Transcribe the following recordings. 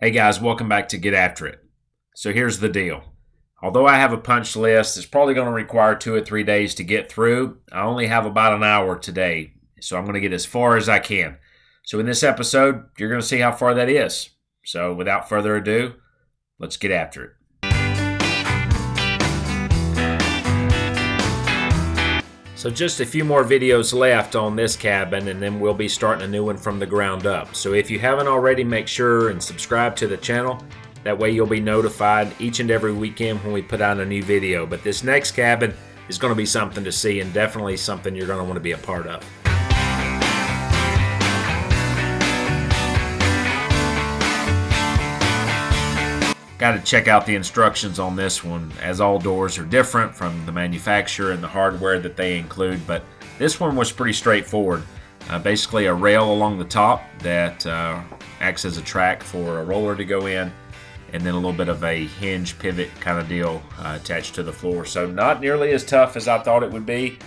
Hey guys, welcome back to Get After It. So here's the deal. Although I have a punch list, it's probably going to require 2 or 3 days to get through. I only have about an hour today, so I'm going to get as far as I can. So in this episode, you're going to see how far that is. So without further ado, let's get after it. So just a few more videos left on this cabin, and then we'll be starting a new one from the ground up. So if you haven't already, make sure and subscribe to the channel. That way you'll be notified each and every weekend when we put out a new video. But this next cabin is going to be something to see, and definitely something you're going to want to be a part of. Got to check out the instructions on this one, as all doors are different from the manufacturer and the hardware that they include, but this one was pretty straightforward. Basically a rail along the top that acts as a track for a roller to go in, and then a little bit of a hinge pivot kind of deal attached to the floor. So not nearly as tough as I thought it would be.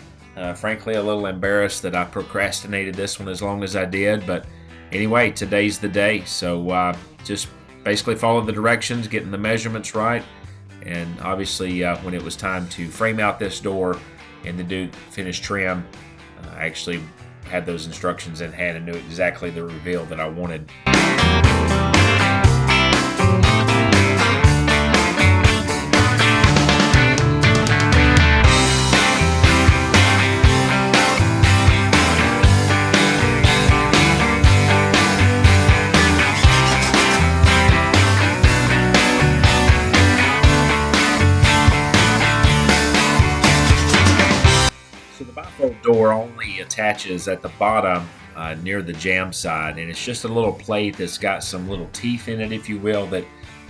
Frankly, a little embarrassed that I procrastinated this one as long as I did, but anyway, today's the day. So just basically followed the directions, getting the measurements right, and obviously when it was time to frame out this door and to do finished trim, I actually had those instructions in hand and knew exactly the reveal that I wanted. So the bifold door only attaches at the bottom near the jamb side, and it's just a little plate that's got some little teeth in it, if you will, that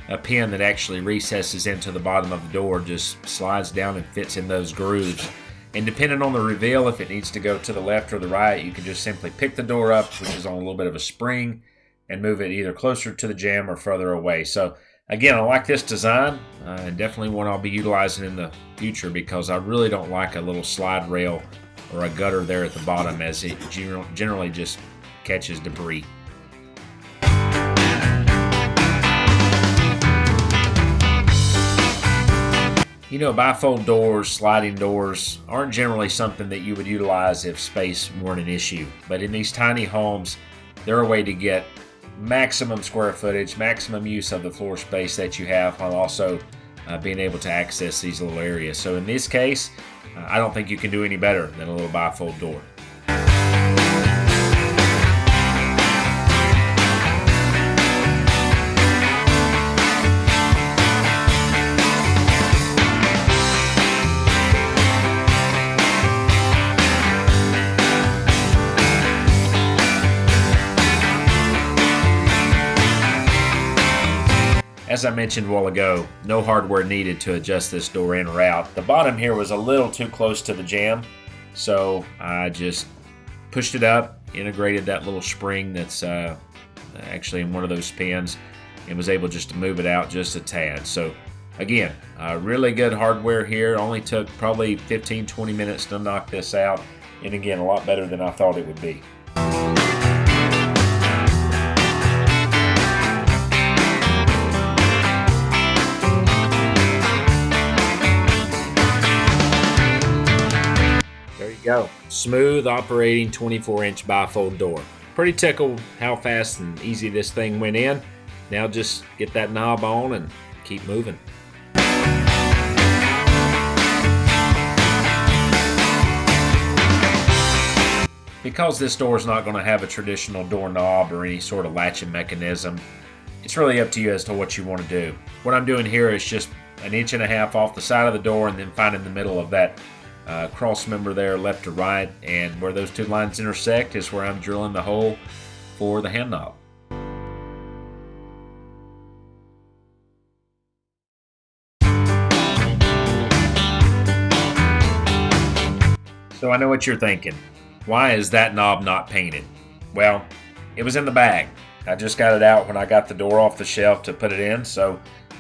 a pin that actually recesses into the bottom of the door just slides down and fits in those grooves. And depending on the reveal, if it needs to go to the left or the right, you can just simply pick the door up, which is on a little bit of a spring, and move it either closer to the jamb or further away. So again, I like this design, and definitely one I'll be utilizing in the future, because I really don't like a little slide rail or a gutter there at the bottom, as it generally just catches debris. You know, bifold doors, sliding doors aren't generally something that you would utilize if space weren't an issue. But in these tiny homes, they're a way to get maximum square footage, maximum use of the floor space that you have, while also being able to access these little areas. So in this case, I don't think you can do any better than a little bifold door. As I mentioned a while ago, no hardware needed to adjust this door in or out. The bottom here was a little too close to the jamb, so I just pushed it up, integrated that little spring that's actually in one of those pins, and was able just to move it out just a tad. So again, really good hardware here. Only took probably 15-20 minutes to knock this out, and again, a lot better than I thought it would be. Go. Smooth operating 24-inch bifold door. Pretty tickled how fast and easy this thing went in. Now just get that knob on and keep moving. Because this door is not going to have a traditional doorknob or any sort of latching mechanism, it's really up to you as to what you want to do. What I'm doing here is just 1.5 inches off the side of the door, and then finding the middle of that cross member there, left to right, and where those two lines intersect is where I'm drilling the hole for the hand knob. So I know what you're thinking. Why is that knob not painted? Well, it was in the bag. I just got it out when I got the door off the shelf to put it in, so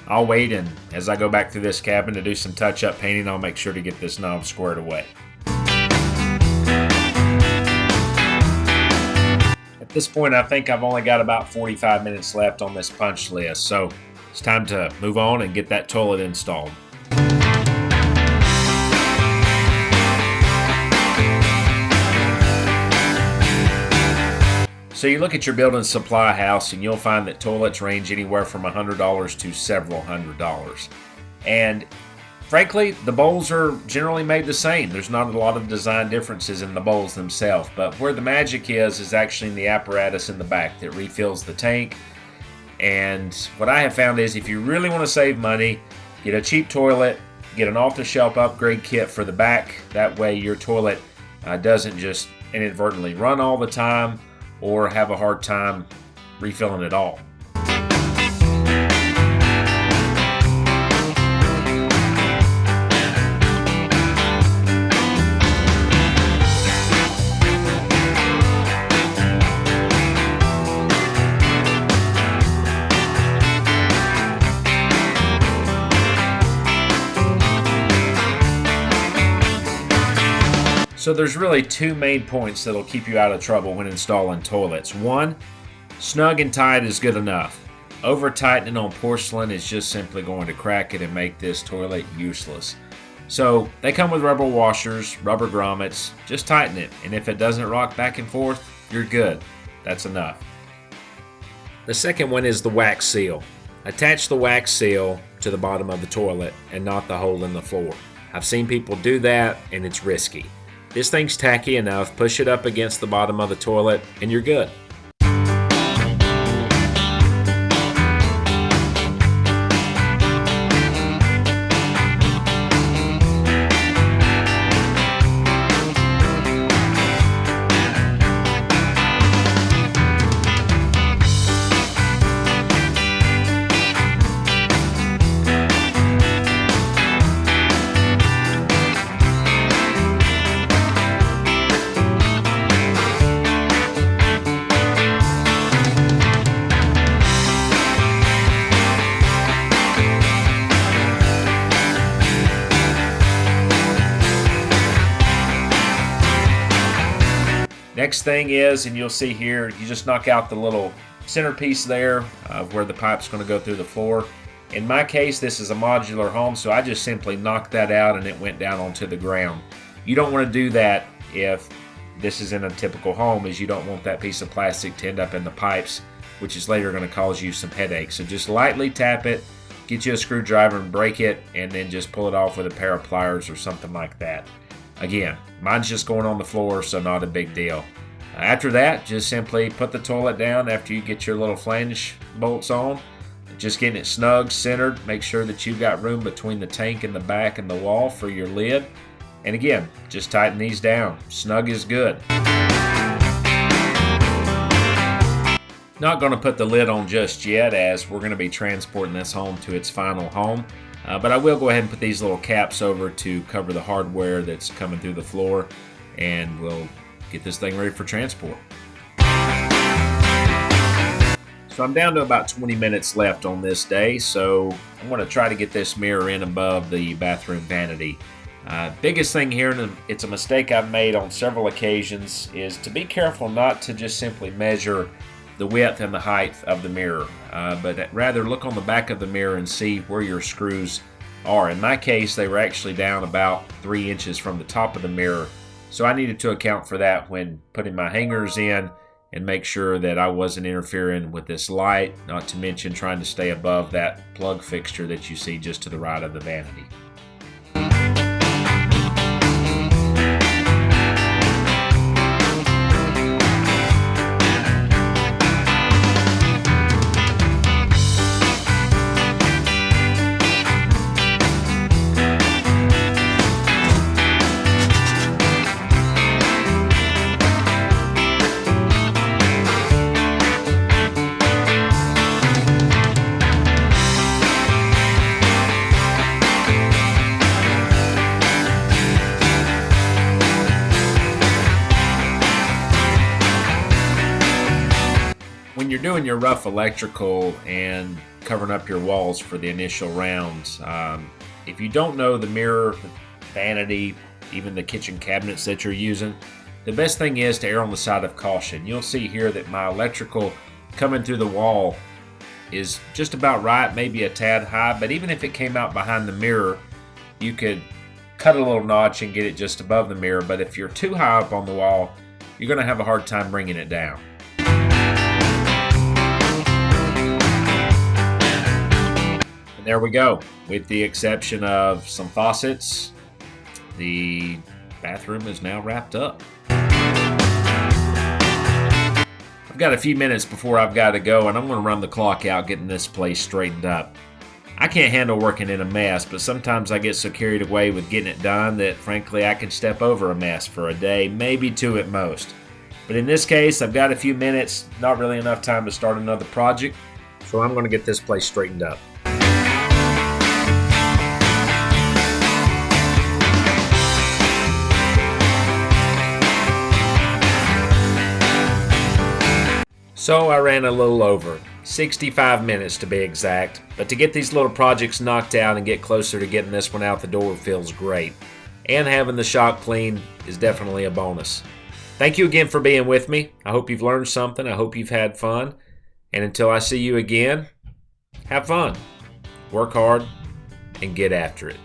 I'll wait, and as I go back through this cabin to do some touch-up painting, I'll make sure to get this knob squared away. At this point, I think I've only got about 45 minutes left on this punch list, so it's time to move on and get that toilet installed. So you look at your building supply house and you'll find that toilets range anywhere from $100 to several $100s. And frankly, the bowls are generally made the same. There's not a lot of design differences in the bowls themselves, but where the magic is actually in the apparatus in the back that refills the tank. And what I have found is if you really want to save money, get a cheap toilet, get an off-the-shelf upgrade kit for the back. That way your toilet doesn't just inadvertently run all the time or have a hard time refilling it all. So there's really two main points that'll keep you out of trouble when installing toilets. One, snug and tight is good enough. Over tightening on porcelain is just simply going to crack it and make this toilet useless. So they come with rubber washers, rubber grommets, just tighten it, and if it doesn't rock back and forth, you're good. That's enough. The second one is the wax seal. Attach the wax seal to the bottom of the toilet and not the hole in the floor. I've seen people do that and it's risky. This thing's tacky enough, push it up against the bottom of the toilet, and you're good. Next thing is, and you'll see here, you just knock out the little centerpiece there of where the pipe's going to go through the floor. In my case, this is a modular home, so I just simply knocked that out and it went down onto the ground. You don't want to do that if this is in a typical home, as you don't want that piece of plastic to end up in the pipes, which is later going to cause you some headaches. So just lightly tap it, get you a screwdriver and break it, and then just pull it off with a pair of pliers or something like that. Again, mine's just going on the floor, so not a big deal. After that, just simply put the toilet down after you get your little flange bolts on. Just getting it snug, centered. Make sure that you've got room between the tank and the back and the wall for your lid. And again, just tighten these down. Snug is good. Not going to put the lid on just yet, as we're going to be transporting this home to its final home. But I will go ahead and put these little caps over to cover the hardware that's coming through the floor, and we'll get this thing ready for transport. So I'm down to about 20 minutes left on this day, so I'm going to try to get this mirror in above the bathroom vanity. Biggest thing here, and it's a mistake I've made on several occasions, is to be careful not to just simply measure the width and the height of the mirror, but rather look on the back of the mirror and see where your screws are. In my case, they were actually down about 3 inches from the top of the mirror, so I needed to account for that when putting my hangers in and make sure that I wasn't interfering with this light, not to mention trying to stay above that plug fixture that you see just to the right of the vanity. When you're doing your rough electrical and covering up your walls for the initial rounds, if you don't know the mirror, the vanity, even the kitchen cabinets that you're using, the best thing is to err on the side of caution. You'll see here that my electrical coming through the wall is just about right, maybe a tad high, but even if it came out behind the mirror, you could cut a little notch and get it just above the mirror. But if you're too high up on the wall, you're going to have a hard time bringing it down. And there we go. With the exception of some faucets, the bathroom is now wrapped up. I've got a few minutes before I've got to go, and I'm going to run the clock out getting this place straightened up. I can't handle working in a mess, but sometimes I get so carried away with getting it done that frankly I can step over a mess for a day, maybe two at most. But in this case, I've got a few minutes, not really enough time to start another project, so I'm going to get this place straightened up. So I ran a little over, 65 minutes to be exact, but to get these little projects knocked out and get closer to getting this one out the door feels great. And having the shop clean is definitely a bonus. Thank you again for being with me. I hope you've learned something. I hope you've had fun. And until I see you again, have fun, work hard, and get after it.